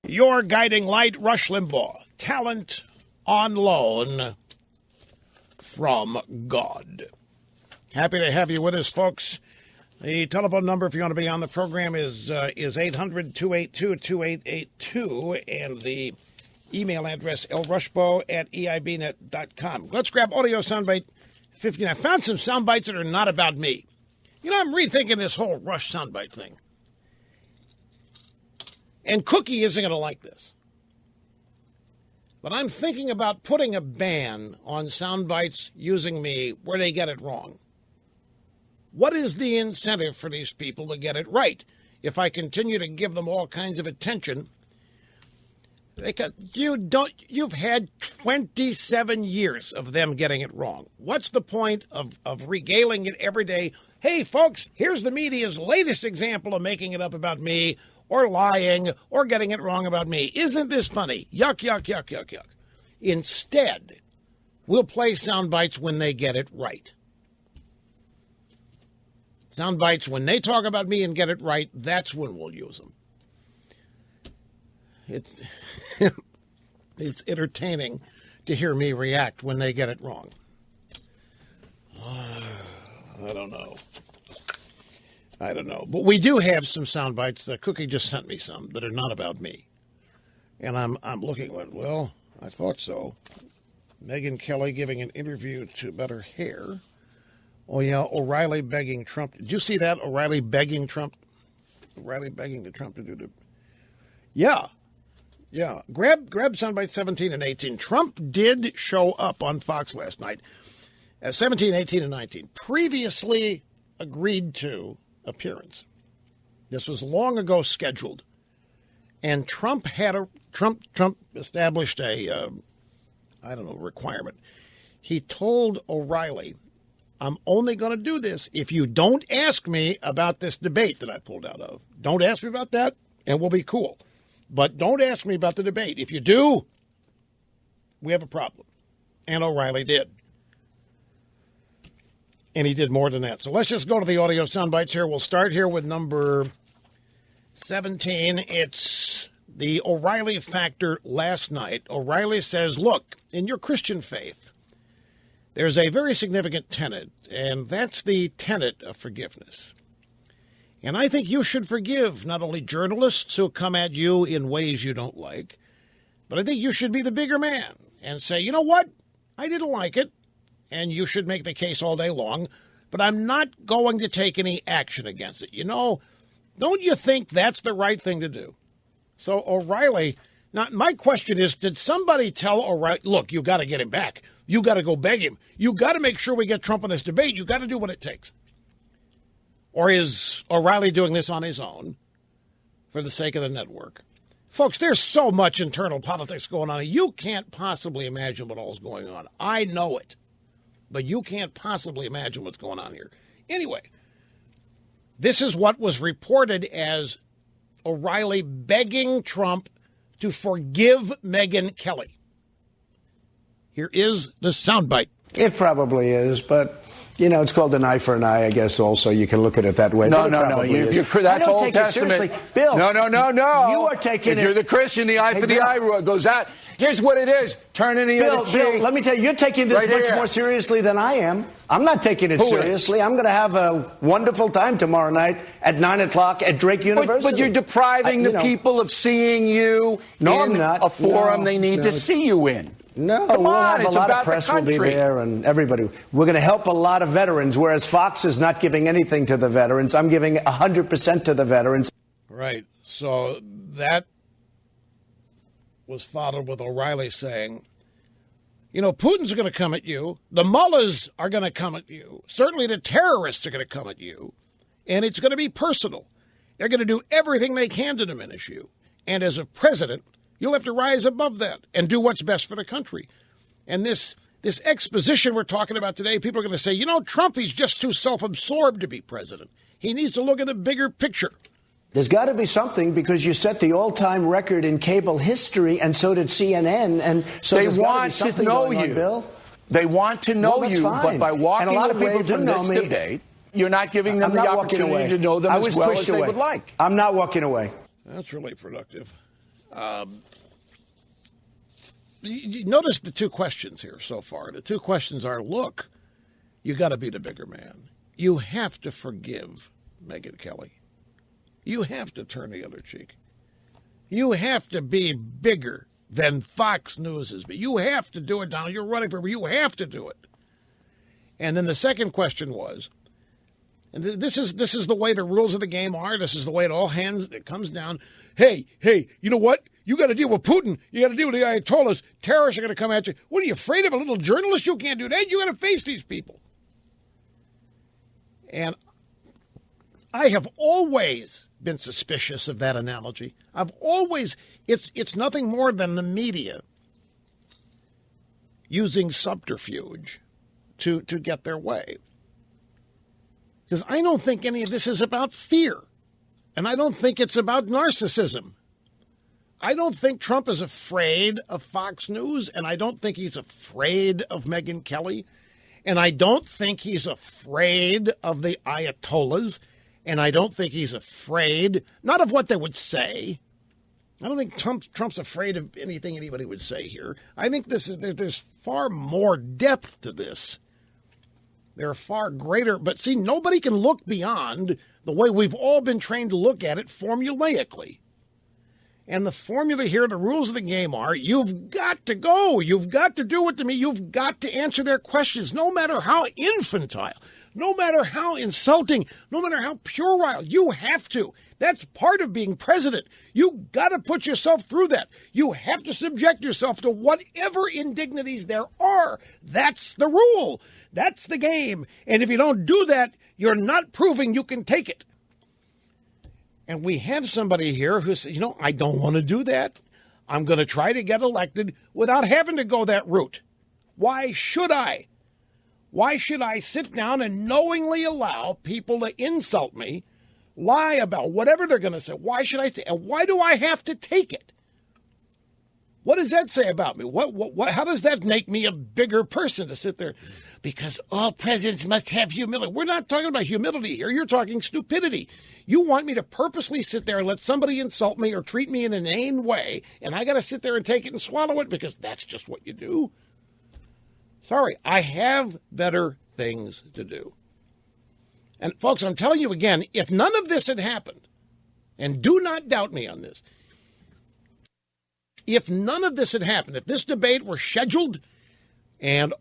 Your guiding light, Rush Limbaugh. Talent on loan from God. Happy to have you with us, folks. The telephone number, if you want to be on the program, is 800-282-2882, and the email address, lrushbo@eibnet.com. Let's grab audio soundbite 15. I found some soundbites that are not about me. You know, I'm rethinking this whole Rush soundbite thing. And Cookie isn't going to like this. But I'm thinking about putting a ban on soundbites using me where they get it wrong. What is the incentive for these people to get it right? If I continue to give them all kinds of attention, you've had 27 years of them getting it wrong. What's the point of regaling it every day? Hey, folks, here's the media's latest example of making it up about me, or lying, or getting it wrong about me. Isn't this funny? Yuck, yuck, yuck, yuck, yuck. Instead, we'll play sound bites when they get it right. Sound bites when they talk about me and get it right, that's when we'll use them. It's it's entertaining to hear me react when they get it wrong. I don't know. But we do have some sound bites. Cookie just sent me some that are not about me. And I'm looking at, well, I thought so. Megyn Kelly giving an interview about her hair. Oh, yeah, O'Reilly begging Trump. Did you see that? O'Reilly begging Trump. O'Reilly begging the Trump to do the... Yeah. Grab soundbite 17 and 18. Trump did show up on Fox last night at 17, 18, and 19. Previously agreed to appearance. This was long ago scheduled. And Trump established a, requirement. He told O'Reilly, I'm only going to do this if you don't ask me about this debate that I pulled out of. Don't ask me about that, and we'll be cool. But don't ask me about the debate. If you do, we have a problem. And O'Reilly did. And he did more than that. So let's just go to the audio sound bites here. We'll start here with number 17. It's the O'Reilly factor last night. O'Reilly says, look, in your Christian faith, there's a very significant tenet, and that's the tenet of forgiveness. And I think you should forgive not only journalists who come at you in ways you don't like, but I think you should be the bigger man and say, you know what? I didn't like it, and you should make the case all day long, but I'm not going to take any action against it. You know, don't you think that's the right thing to do? So O'Reilly, now my question is, did somebody tell O'Reilly, look, you got to get him back. You got to go beg him. You got to make sure we get Trump in this debate. You got to do what it takes. Or is O'Reilly doing this on his own for the sake of the network? Folks, there's so much internal politics going on. You can't possibly imagine what all is going on. I know it. But you can't possibly imagine what's going on here. Anyway, this is what was reported as O'Reilly begging Trump to forgive Megyn Kelly. Here is the soundbite. It probably is, but, you know, it's called an eye for an eye, I guess, also. You can look at it that way. No. I That's don't Old take Testament. it seriously. Bill. No. You are taking if it. You're the Christian, the eye for the eye rule goes out. Here's what it is. Turn in the other cheek. Bill, let me tell you, you're taking this much more seriously than I am. I'm not taking it seriously. I'm going to have a wonderful time tomorrow night at 9 o'clock at Drake University. But you're depriving the people of seeing you in a forum they need to see you in. No, Come we'll on, have a it's lot about of press the will be country. there and everybody. We're going to help a lot of veterans, whereas Fox is not giving anything to the veterans. I'm giving 100% to the veterans. Right. So that was followed with O'Reilly saying, you know, Putin's going to come at you. The mullahs are going to come at you. Certainly the terrorists are going to come at you. And it's going to be personal. They're going to do everything they can to diminish you. And as a president, you'll have to rise above that and do what's best for the country. And this exposition we're talking about today, people are going to say, you know, Trump, he's just too self-absorbed to be president. He needs to look at the bigger picture. There's got to be something because you set the all-time record in cable history, and so did CNN. And so they want to know you. Bill. They want to know you, but by walking away from this debate, you're not giving them the opportunity to know them as well as they would like. I'm not walking away. That's really productive. You notice the two questions here so far. The two questions are, look, you got to be the bigger man. You have to forgive Megyn Kelly. You have to turn the other cheek. You have to be bigger than Fox News is. But you have to do it, Donald. You're running for it. You have to do it. And then the second question was, and this is the way the rules of the game are. This is the way it comes down. Hey, you know what? You got to deal with Putin. You got to deal with the Ayatollahs. Terrorists are going to come at you. What, are you afraid of a little journalist? You can't do that. You got to face these people. And I have always been suspicious of that analogy. It's nothing more than the media using subterfuge to get their way. Because I don't think any of this is about fear. And I don't think it's about narcissism. I don't think Trump is afraid of Fox News, and I don't think he's afraid of Megyn Kelly, and I don't think he's afraid of the Ayatollahs, and I don't think he's afraid, not of what they would say. I don't think Trump's afraid of anything anybody would say here. I think there's far more depth to this. There are far greater, but see, nobody can look beyond the way we've all been trained to look at it formulaically. And the formula here, the rules of the game are, you've got to go. You've got to do it to me. You've got to answer their questions, no matter how infantile, no matter how insulting, no matter how puerile. You have to. That's part of being president. You've got to put yourself through that. You have to subject yourself to whatever indignities there are. That's the rule. That's the game. And if you don't do that, you're not proving you can take it. And we have somebody here who says, I don't want to do that. I'm going to try to get elected without having to go that route. Why should I? Why should I sit down and knowingly allow people to insult me, lie about whatever they're going to say? Why should I say? And why do I have to take it? What does that say about me? How does that make me a bigger person to sit there? Because all presidents must have humility. We're not talking about humility here. You're talking stupidity. You want me to purposely sit there and let somebody insult me or treat me in an inane way, and I got to sit there and take it and swallow it because that's just what you do? Sorry, I have better things to do. And folks, I'm telling you again, if none of this had happened, and do not doubt me on this, if none of this had happened, if this debate were scheduled and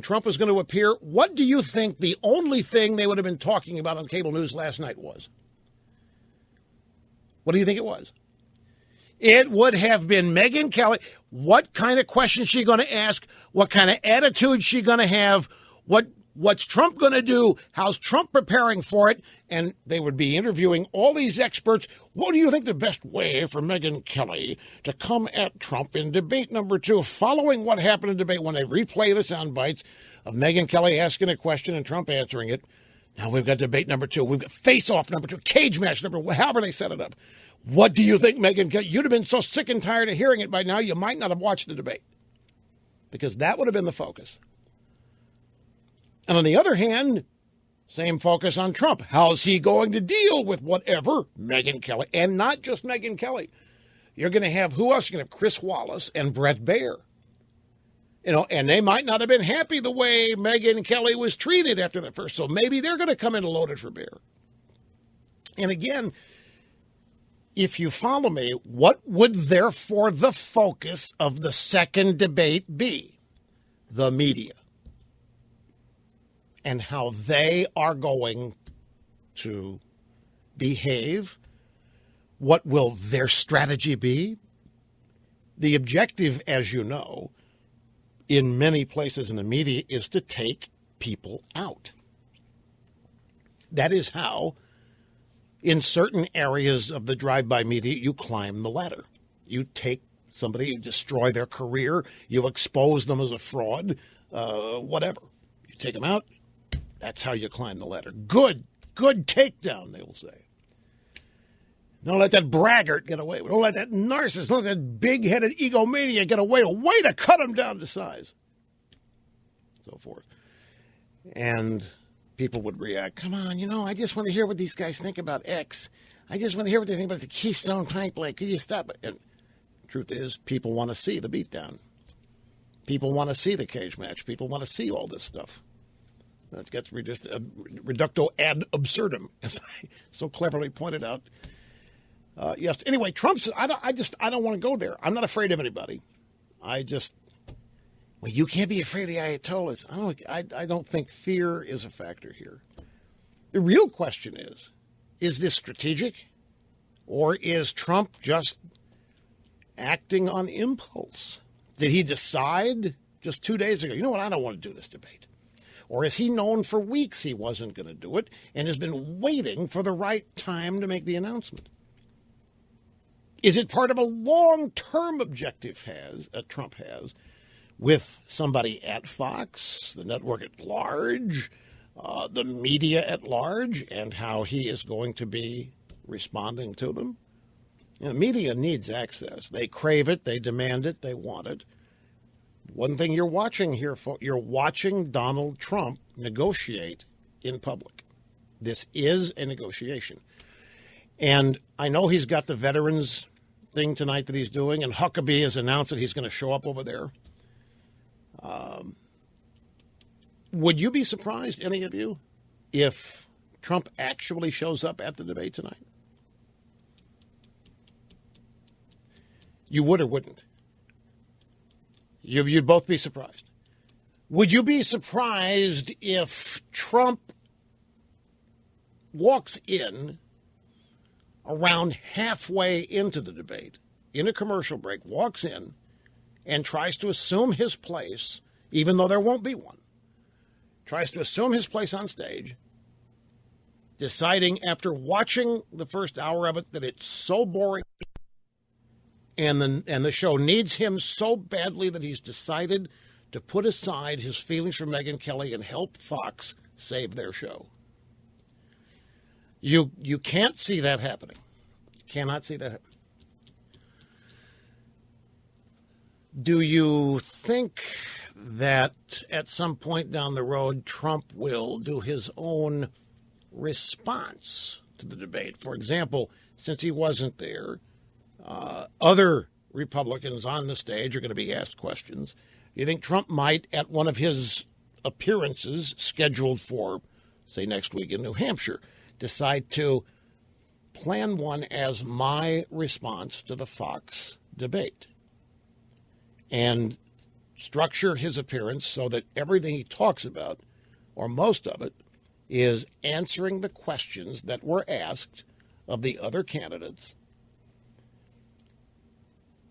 Trump was going to appear, what do you think the only thing they would have been talking about on cable news last night was? What do you think it was? It would have been Megyn Kelly. What kind of questions is she going to ask? What kind of attitude is she going to have? What's Trump going to do? How's Trump preparing for it? And they would be interviewing all these experts. What do you think the best way for Megyn Kelly to come at Trump in debate number 2, following what happened in debate when they replay the sound bites of Megyn Kelly asking a question and Trump answering it? Now we've got debate number 2. We've got face-off number 2, cage match number 1, however they set it up. What do you think, Megyn Kelly? You'd have been so sick and tired of hearing it by now, you might not have watched the debate. Because that would have been the focus. And on the other hand, same focus on Trump. How's he going to deal with whatever Megyn Kelly? And not just Megyn Kelly. You're going to have, who else? You're going to have Chris Wallace and Brett Baer. And they might not have been happy the way Megyn Kelly was treated after the first. So maybe they're going to come in loaded for Baer. And again, if you follow me, what would therefore the focus of the second debate be? The media. And how they are going to behave. What will their strategy be? The objective, as you know, in many places in the media is to take people out. That is how, in certain areas of the drive-by media, you climb the ladder. You take somebody, you destroy their career, you expose them as a fraud, whatever. You take them out. That's how you climb the ladder. Good takedown, they will say. Don't let that braggart get away. Don't let that narcissist, don't let that big-headed egomaniac get away. A way to cut him down to size. So forth. And people would react, come on, I just want to hear what these guys think about X. I just want to hear what they think about the Keystone Pipeline. Could you stop it? And Truth is, people want to see the beatdown. People want to see the cage match. People want to see all this stuff. That gets reducto ad absurdum, as I so cleverly pointed out. Yes. Anyway, Trump's. I don't want to go there. I'm not afraid of anybody. Well, you can't be afraid of the Ayatollahs. I don't think fear is a factor here. The real question is this strategic, or is Trump just acting on impulse? Did he decide just 2 days ago, you know what, I don't want to do this debate? Or has he known for weeks he wasn't going to do it and has been waiting for the right time to make the announcement? Is it part of a long-term objective Trump has with somebody at Fox, the network at large, the media at large, and how he is going to be responding to them? You know, the media needs access. They crave it. They demand it. They want it. One thing you're watching here, you're watching Donald Trump negotiate in public. This is a negotiation. And I know he's got the veterans thing tonight that he's doing, and Huckabee has announced that he's going to show up over there. Would you be surprised, any of you, if Trump actually shows up at the debate tonight? You would or wouldn't? You'd both be surprised. Would you be surprised if Trump walks in around halfway into the debate, in a commercial break, walks in and tries to assume his place, even though there won't be one, tries to assume his place on stage, deciding after watching the first hour of it that it's so boring and the show needs him so badly that he's decided to put aside his feelings for Megyn Kelly and help Fox save their show? You can't see that happening. You cannot see that happening. Do you think that at some point down the road, Trump will do his own response to the debate? For example, since he wasn't there, other Republicans on the stage are going to be asked questions. You think Trump might, at one of his appearances scheduled for, say, next week in New Hampshire, decide to plan one as my response to the Fox debate and structure his appearance so that everything he talks about, or most of it, is answering the questions that were asked of the other candidates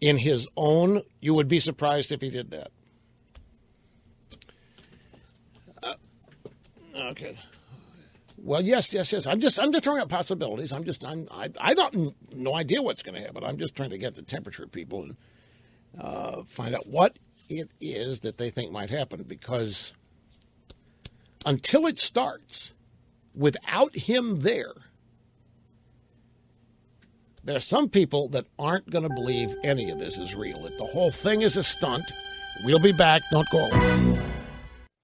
in his own? You would be surprised if he did that. Okay. Well, yes. I'm just throwing out possibilities. I don't no idea what's going to happen. I'm just trying to get the temperature of people and find out what it is that they think might happen, because until it starts, without him there are some people that aren't going to believe any of this is real, that the whole thing is a stunt. We'll be back. Don't go away.